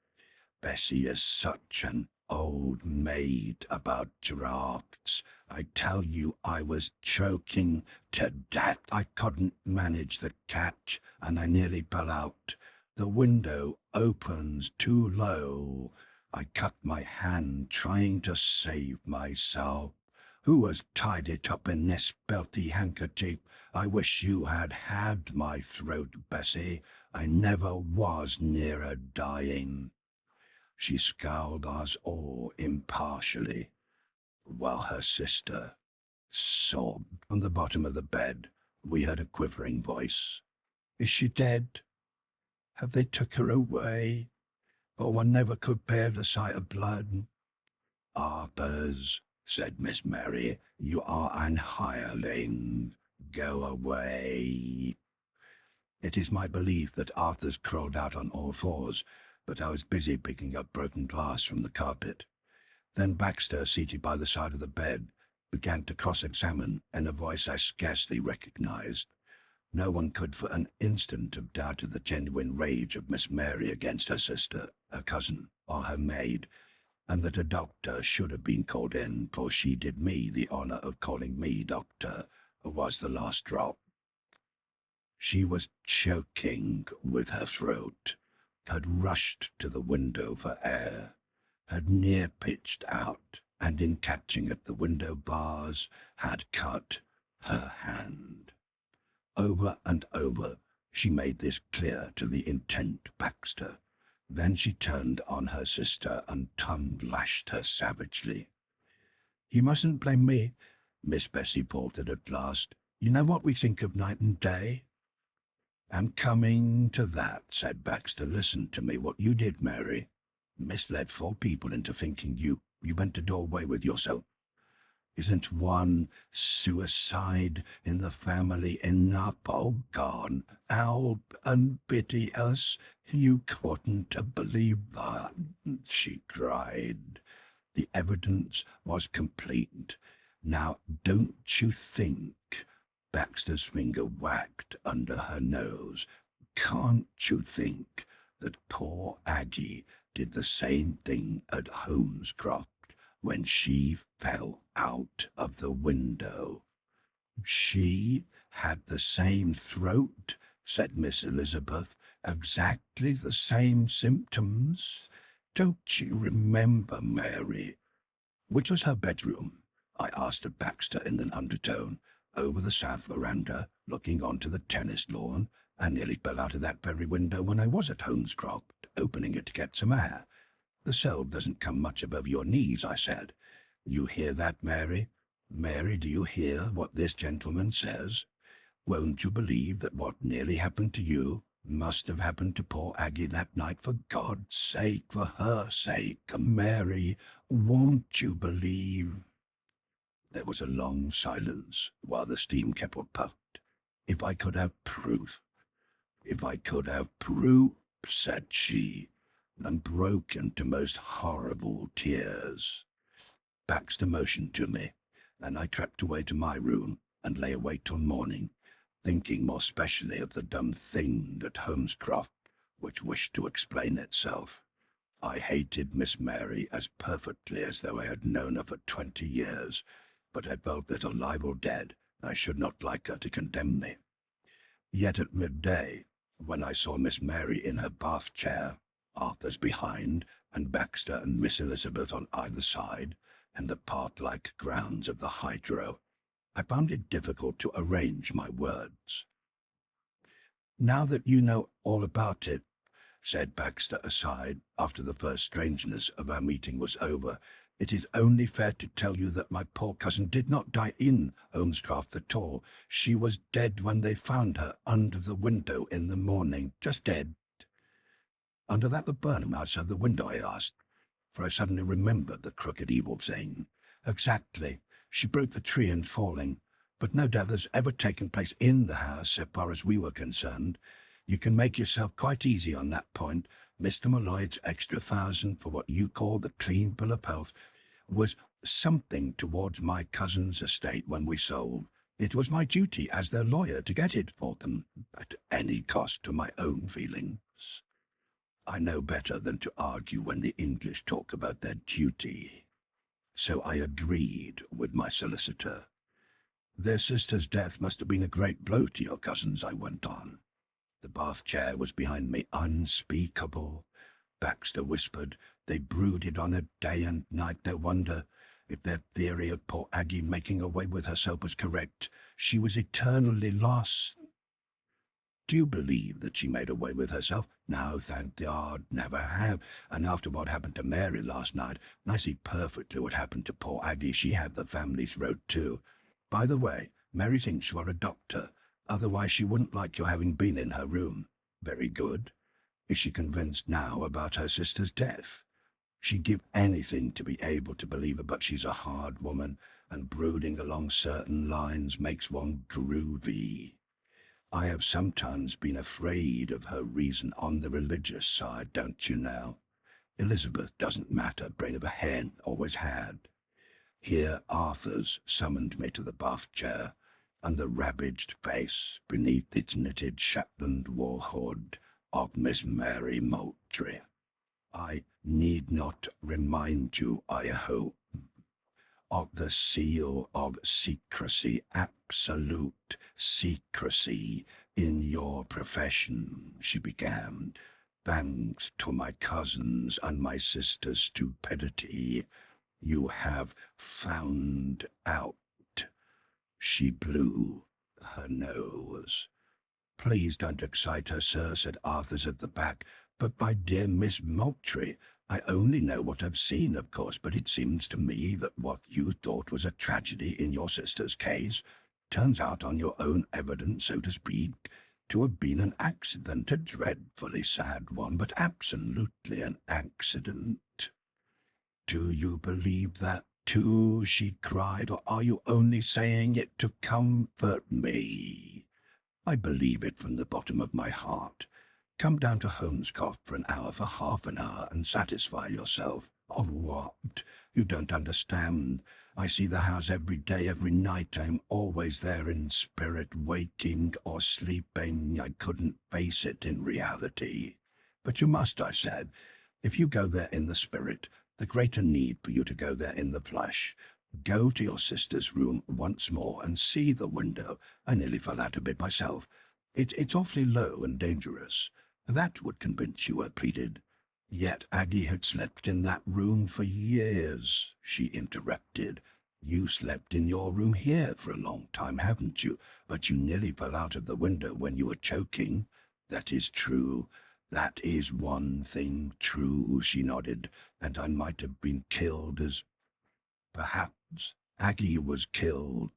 Bessie is such an old maid about draughts. I tell you, I was choking to death. I couldn't manage the catch, and I nearly fell out. The window opens too low. I cut my hand trying to save myself. Who has tied it up in this belty handkerchief? I wish you had had my throat, Bessie. I never was nearer dying." She scowled us all impartially, while her sister sobbed. From the bottom of the bed, we heard a quivering voice. "Is she dead? Have they took her away? Oh, one never could bear the sight of blood." "Arthur's," said Miss Mary. "You are an hireling. Go away." It is my belief that Arthur's crawled out on all fours, but I was busy picking up broken glass from the carpet. Then Baxter, seated by the side of the bed, began to cross-examine in a voice I scarcely recognized. No one could for an instant have doubted the genuine rage of Miss Mary against her sister, her cousin, or her maid, and that a doctor should have been called in, for she did me the honour of calling me doctor, was the last drop. She was choking with her throat, had rushed to the window for air, had near pitched out, and in catching at the window bars had cut her hand. Over and over she made this clear to the intent Baxter. Then she turned on her sister and tongue-lashed her savagely. "You mustn't blame me," Miss Bessie faltered at last. "You know what we think of night and day." "I'm coming to that," said Baxter. "Listen to me. What you did, Mary, misled 4 people into thinking you went to do away with yourself. Isn't one suicide in the family enough? Oh, God, help and pity us. You couldn't have believed that," she cried. The evidence was complete. Now, don't you think— Baxter's finger whacked under her nose. "Can't you think that poor Aggie did the same thing at Holmhurst when she fell out of the window?" "She had the same throat," said Miss Elizabeth. "Exactly the same symptoms. Don't you remember, Mary?" "Which was her bedroom?" I asked of Baxter in an undertone. "Over the south veranda, looking onto the tennis lawn. I nearly fell out of that very window when I was at Holmescroft, opening it to get some air. The cell doesn't come much above your knees," I said. "You hear that, Mary? Mary, do you hear what this gentleman says? Won't you believe that what nearly happened to you must have happened to poor Aggie that night? For God's sake, for her sake, Mary, won't you believe?" There was a long silence while the steam kettle puffed. "If I could have proof, said she. and broke into most horrible tears. Baxter motioned to me, and I crept away to my room and lay awake till morning, thinking more specially of the dumb thing at Holmescroft, which wished to explain itself. I hated Miss Mary as perfectly as though I had known her for 20 years, but I felt that alive or dead, I should not like her to condemn me. Yet at midday, when I saw Miss Mary in her bath chair, Arthur's behind, and Baxter and Miss Elizabeth on either side, in the park-like grounds of the hydro, I found it difficult to arrange my words. "Now that you know all about it," said Baxter aside, after the first strangeness of our meeting was over, "it is only fair to tell you that my poor cousin did not die in Holmescroft at all. She was dead when they found her under the window in the morning, just dead." "Under that laburnum outside the window?" I asked, for I suddenly remembered the crooked evil thing. "Exactly. She broke the tree in falling, but no death has ever taken place in the house, so far as we were concerned. You can make yourself quite easy on that point. Mr. Molloy's extra 1,000 for what you call the clean bill of health was something towards my cousin's estate when we sold. It was my duty as their lawyer to get it for them, at any cost to my own feelings. I know better than to argue when the English talk about their duty. So I agreed with my solicitor. Their sister's death must have been a great blow to your cousins," I went on. The bath chair was behind me, unspeakable. Baxter whispered, "They brooded on it day and night. No wonder, if their theory of poor Aggie making away with herself was correct. She was eternally lost." "Do you believe that she made away with herself?" "No, thank God, never have. And after what happened to Mary last night, I see perfectly what happened to poor Aggie. She had the family's road too. By the way, Mary thinks you are a doctor. Otherwise she wouldn't like your having been in her room." "Very good. Is she convinced now about her sister's death?" "She'd give anything to be able to believe it, but she's a hard woman, and brooding along certain lines makes one groovy. I have sometimes been afraid of her reason on the religious side, don't you know? Elizabeth doesn't matter, brain of a hen, always had." Here Arthur's summoned me to the bath chair, and the ravaged face beneath its knitted Shetland war hood of Miss Mary Moultrie. "I need not remind you, I hope, of the seal of secrecy, absolute secrecy, in your profession," she began. "Thanks to my cousins and my sister's stupidity, you have found out." She blew her nose. "Please don't excite her, sir," said Arthur's at the back. "But my dear Miss Moultrie, I only know what I've seen, of course, but it seems to me that what you thought was a tragedy in your sister's case turns out, on your own evidence, so to speak, to have been an accident, a dreadfully sad one, but absolutely an accident." "Do you believe that too?" she cried, "or are you only saying it to comfort me?" "I believe it from the bottom of my heart. Come down to Holmescroft for an hour, for half an hour, and satisfy yourself." "Of what? You don't understand. I see the house every day, every night. I am always there in spirit, waking or sleeping. I couldn't face it in reality." "But you must," I said. "If you go there in the spirit, the greater need for you to go there in the flesh. Go to your sister's room once more and see the window." I nearly fell out of it myself. It's awfully low and dangerous." "That would convince you," I pleaded. "Yet Aggie had slept in that room for years," she interrupted. "You slept in your room here for a long time, haven't you? But you nearly fell out of the window when you were choking." "That is true. That is one thing true," she nodded. "And I might have been killed as perhaps Aggie was killed.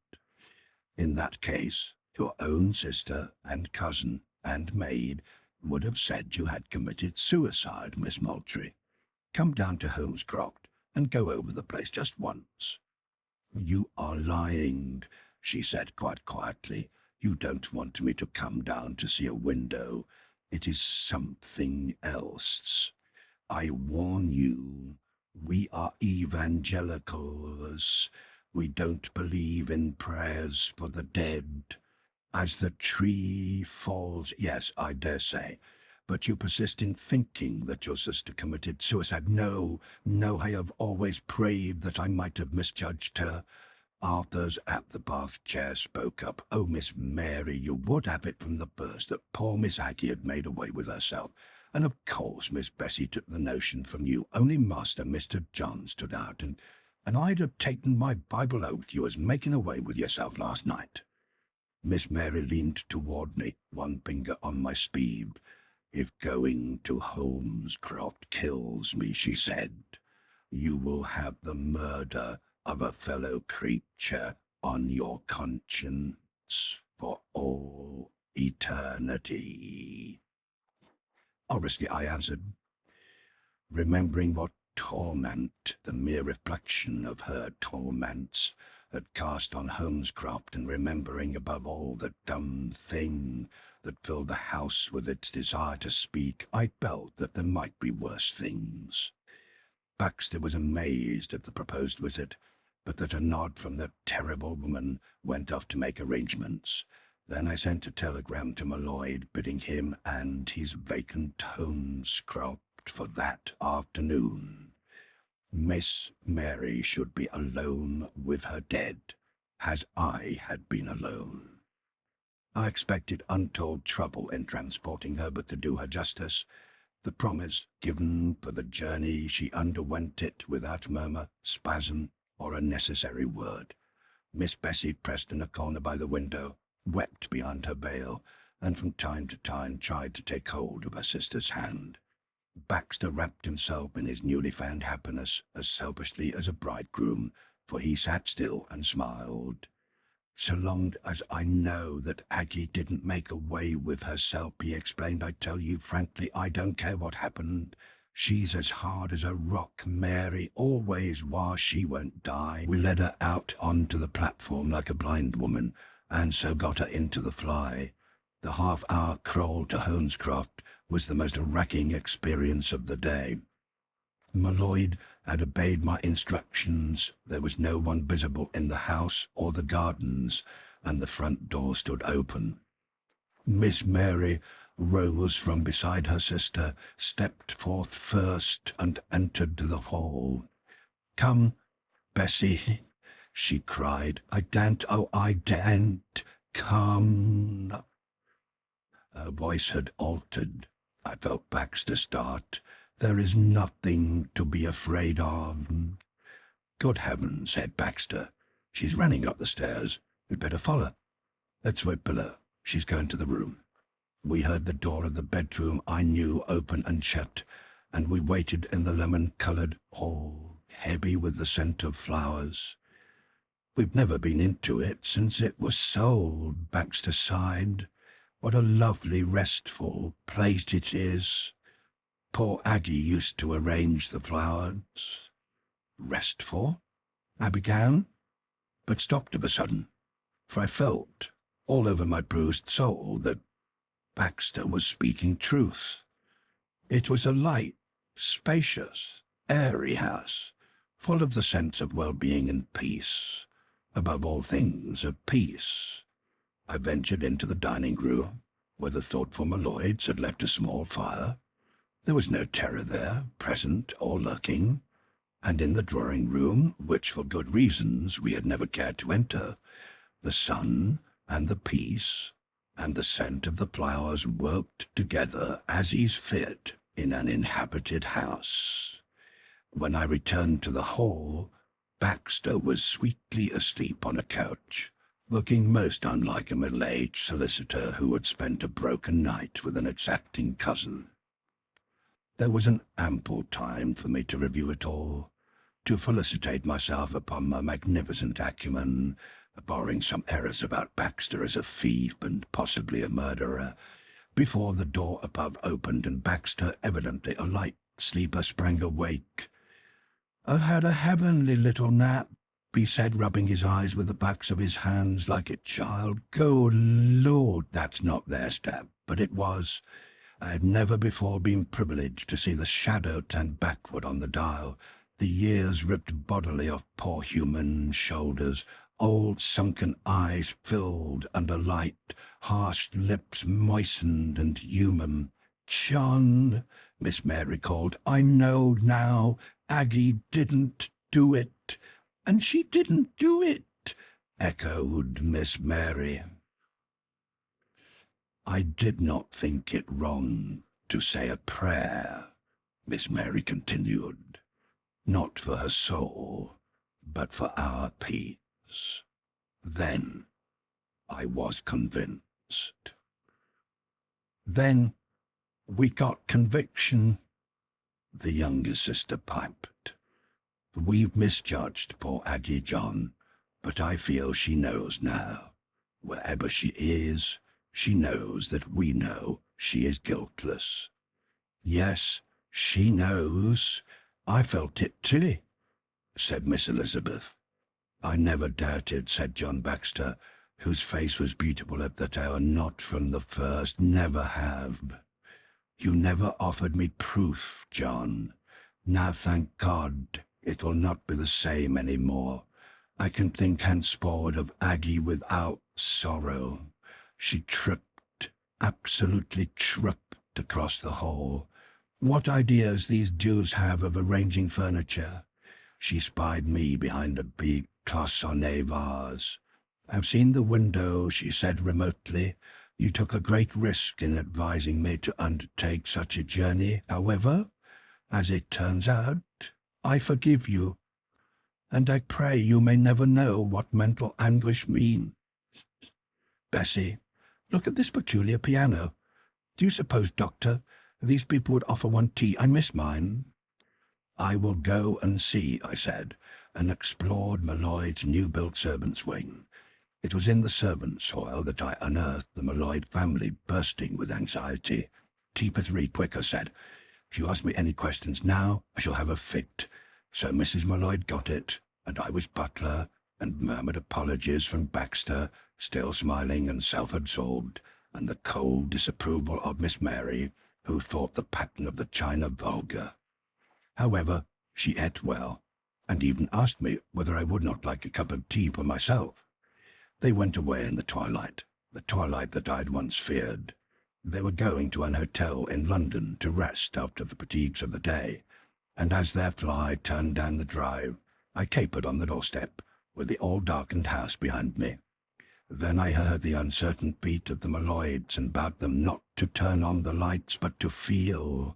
In that case, your own sister and cousin and maid would have said you had committed suicide, Miss Moultrie. Come down to Holmescroft and go over the place just once." "You are lying," she said quite quietly. "You don't want me to come down to see a window. It is something else." I warn you, we are evangelicals. We don't believe in prayers for the dead. As the tree falls, yes, I dare say. But you persist in thinking that your sister committed suicide. No, no, I have always prayed that I might have misjudged her. Arthur's at the bath chair spoke up. Oh, Miss Mary, you would have it from the first that poor Miss Aggie had made away with herself. And of course Miss Bessie took the notion from you. Only Master Mr. John stood out, and I'd have taken my Bible oath you was making away with yourself last night. Miss Mary leaned toward me, one finger on my sleeve. If going to Holmhurst kills me, she said, you will have the murder of a fellow creature on your conscience for all eternity. Obviously, I answered, remembering what torment the mere reflection of her torments had cast on Holmescroft, and remembering above all the dumb thing that filled the house with its desire to speak, I felt that there might be worse things. Baxter was amazed at the proposed visit, but that a nod from the terrible woman went off to make arrangements. Then I sent a telegram to my Lloyd, bidding him and his vacant Holmescroft for that afternoon. Miss Mary should be alone with her dead, as I had been alone. I expected untold trouble in transporting her, but to do her justice, the promise given for the journey, she underwent it without murmur, spasm, or unnecessary word. Miss Bessie, pressed in a corner by the window, wept beyond her veil, and from time to time tried to take hold of her sister's hand. Baxter wrapped himself in his newly found happiness as selfishly as a bridegroom, for he sat still and smiled. So long as I know that Aggie didn't make away with herself, he explained, I tell you frankly, I don't care what happened. She's as hard as a rock, Mary, always was. She won't die. We led her out onto the platform like a blind woman, and so got her into the fly. The half-hour crawl to Holmescroft was the most racking experience of the day. My Lloyd had obeyed my instructions. There was no one visible in the house or the gardens, and the front door stood open. Miss Mary rose from beside her sister, stepped forth first, and entered the hall. "Come, Bessie," she cried. "I daren't, oh, I daren't. Come." Her voice had altered. I felt Baxter start. "There is nothing to be afraid of." "Good heavens," said Baxter. "She's running up the stairs. We'd better follow. Let's wait below. She's going to the room." We heard the door of the bedroom I knew open and shut, and we waited in the lemon-coloured hall, heavy with the scent of flowers. "We've never been into it since it was sold," Baxter sighed. "What a lovely, restful place it is. Poor Aggie used to arrange the flowers." "Restful?" I began, but stopped of a sudden, for I felt, all over my bruised soul, that Baxter was speaking truth. It was a light, spacious, airy house, full of the sense of well-being and peace. Above all things, of peace. I ventured into the dining room, where the thoughtful my Lloyds had left a small fire. There was no terror there, present or lurking, and in the drawing-room, which for good reasons we had never cared to enter, the sun and the peace and the scent of the flowers worked together as is fit in an inhabited house. When I returned to the hall, Baxter was sweetly asleep on a couch, looking most unlike a middle-aged solicitor who had spent a broken night with an exacting cousin. There was an ample time for me to review it all, to felicitate myself upon my magnificent acumen, barring some errors about Baxter as a thief and possibly a murderer, before the door above opened and Baxter, evidently a light sleeper, sprang awake. "I had a heavenly little nap," he said, rubbing his eyes with the backs of his hands like a child. "Good Lord, that's not their step," but it was. I had never before been privileged to see the shadow turn backward on the dial, the years ripped bodily off poor human shoulders, old sunken eyes filled under light, harsh lips moistened and human. "John," Miss Mary called, "I know now. Aggie didn't do it." "And she didn't do it," echoed Miss Mary. "I did not think it wrong to say a prayer," Miss Mary continued, "not for her soul, but for our peace. Then I was convinced. Then we got conviction," the younger sister piped. "We've misjudged poor Aggie, John, but I feel she knows now. Wherever she is, she knows that we know she is guiltless." "Yes, she knows. I felt it too," said Miss Elizabeth. "I never doubted," said John Baxter, whose face was beautiful at that hour. "Not from the first, never have. You never offered me proof, John. Now, thank God, it will not be the same any more. I can think henceforward of Aggie without sorrow. She tripped, absolutely tripped across the hall. What ideas these Jews have of arranging furniture. She spied me behind a big cloisonné vase. "I've seen the window," she said remotely. "You took a great risk in advising me to undertake such a journey. However, as it turns out, I forgive you, and I pray you may never know what mental anguish means. Bessie, look at this peculiar piano. Do you suppose, Doctor, these people would offer one tea? I miss mine." "I will go and see," I said, and explored Molloyd's new-built servants' wing. It was in the servants' hall that I unearthed the Molloyd family, bursting with anxiety. "Tea for three, quick," I said. "If you ask me any questions now, I shall have a fit." So Mrs. Molloyd got it, and I was butler, and murmured apologies from Baxter, still smiling and self-absorbed, and the cold disapproval of Miss Mary, who thought the pattern of the china vulgar. However, she ate well, and even asked me whether I would not like a cup of tea for myself. They went away in the twilight that I had once feared. They were going to an hotel in London to rest after the fatigues of the day, and as their fly turned down the drive, I capered on the doorstep, with the all-darkened house behind me. Then I heard the uncertain beat of the Molloyds, and bade them not to turn on the lights, but to feel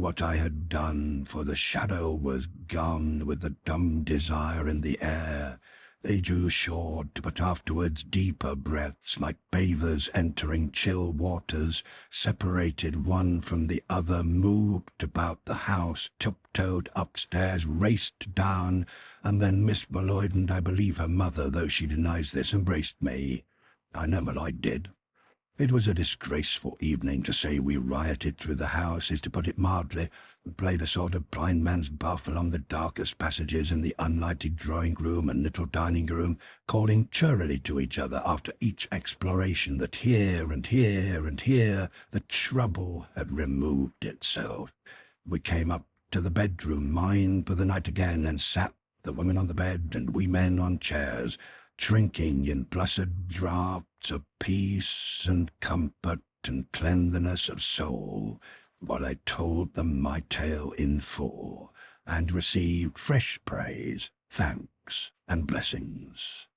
what I had done, for the shadow was gone with the dumb desire in the air. They drew short, but afterwards deeper breaths, like bathers entering chill waters, separated one from the other, moved about the house, tiptoed upstairs, raced down, and then Miss Molloyd, and I believe her mother, though she denies this, embraced me. I know Molloyd did. It was a disgraceful evening. To say we rioted through the house is to put it mildly, and played a sort of blind man's buff along the darkest passages in the unlighted drawing-room and little dining-room, calling cheerily to each other after each exploration that here and here and here the trouble had removed itself. We came up to the bedroom, mine for the night again, and sat, the women on the bed and we men on chairs, drinking in blessed draughts of peace and comfort and cleanliness of soul, while I told them my tale in full, and received fresh praise, thanks, and blessings.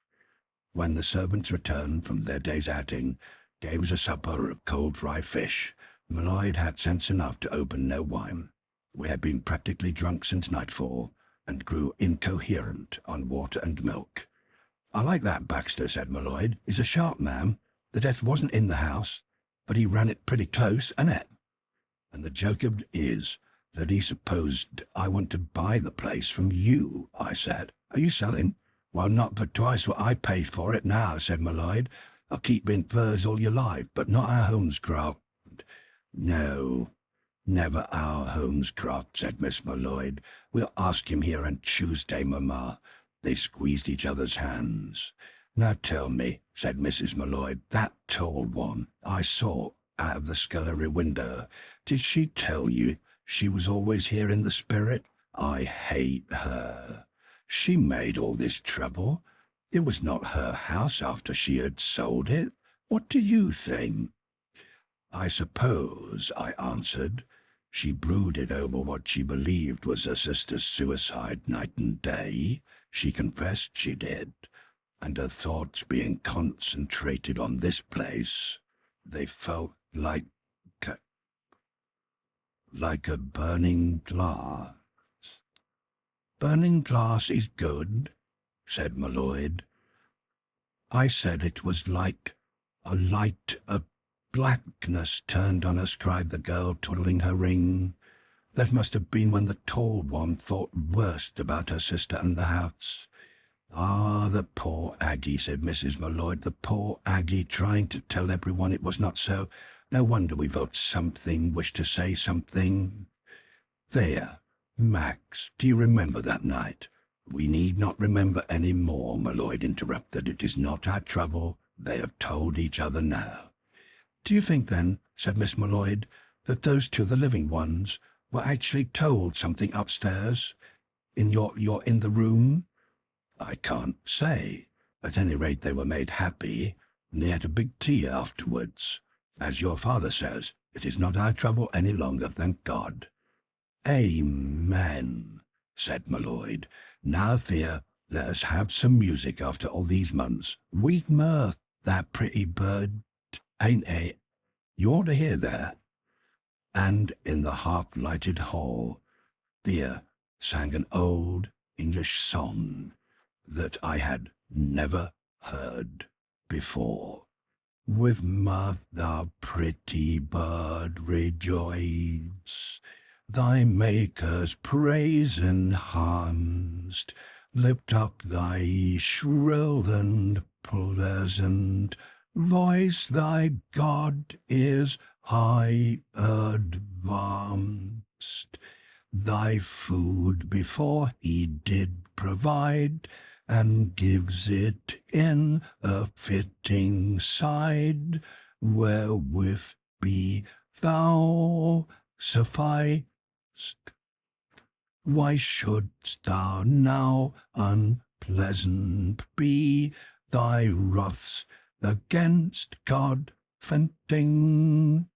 When the servants returned from their day's outing, gave us a supper of cold dry fish. Molloyd had sense enough to open no wine. We had been practically drunk since nightfall, and grew incoherent on water and milk. "I like that Baxter," said Molloyd. "He's a sharp man. The death wasn't in the house, but he ran it pretty close, innit? And the joke of it is that he supposed I want to buy the place from you," I said. "Are you selling?" "Well, not for twice what I paid for it now," said Molloyd. "I'll keep in furs all your life, but not our Holmescroft." "No, never our Holmescroft," said Miss Molloyd. "We'll ask him here on Tuesday, mamma." They squeezed each other's hands. "Now tell me," said Mrs. Molloyd, "that tall one I saw out of the scullery window. Did she tell you she was always here in the spirit? I hate her. She made all this trouble. It was not her house after she had sold it. What do you think? I suppose, I answered, she brooded over what she believed was her sister's suicide night and day. She confessed she did, and her thoughts being concentrated on this place, they felt like a burning glass. Burning glass is good, said my lord. I said it was like a light, a blackness turned on us, cried the girl, twiddling her ring. That must have been when the tall one thought worst about her sister and the house. Ah, the poor Aggie, said Mrs. Molloyd, the poor Aggie, trying to tell everyone it was not so. No wonder we felt something, wished to say something. There, Max, do you remember that night? We need not remember any more, my lord interrupted. It is not our trouble. They have told each other now. Do you think, then, said Miss Molloyd, that those two, the living ones, were actually told something upstairs? In the room? I can't say. At any rate, they were made happy, and they had a big tea afterwards. As your father says, it is not our trouble any longer, thank God. Amen, said my lord. Now, Thea, let us have some music after all these months. Weak mirth, that pretty bird, ain't it? You ought to hear that. And in the half-lighted hall, Thea sang an old English song that I had never heard before. With mirth, thou pretty bird, rejoice, thy Maker's praise enhanced. Lift up thy shrill and pleasant voice, thy God is high advanced. Thy food before he did provide, and gives it in a fitting side, wherewith be thou sufficed. Why shouldst thou now unpleasant be, thy wraths against God venting,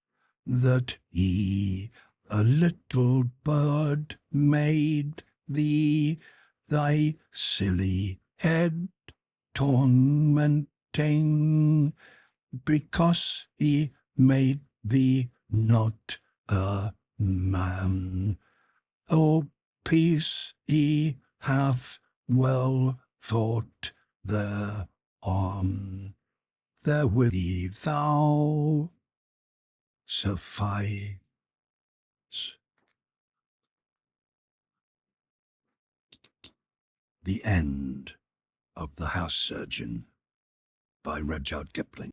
that he, a little bird, made thee, thy silly head tormenting, because he made thee not a man? O peace he hath well thought thereon, therewith he thou suffice. The End of the House Surgeon by Rudyard Kipling.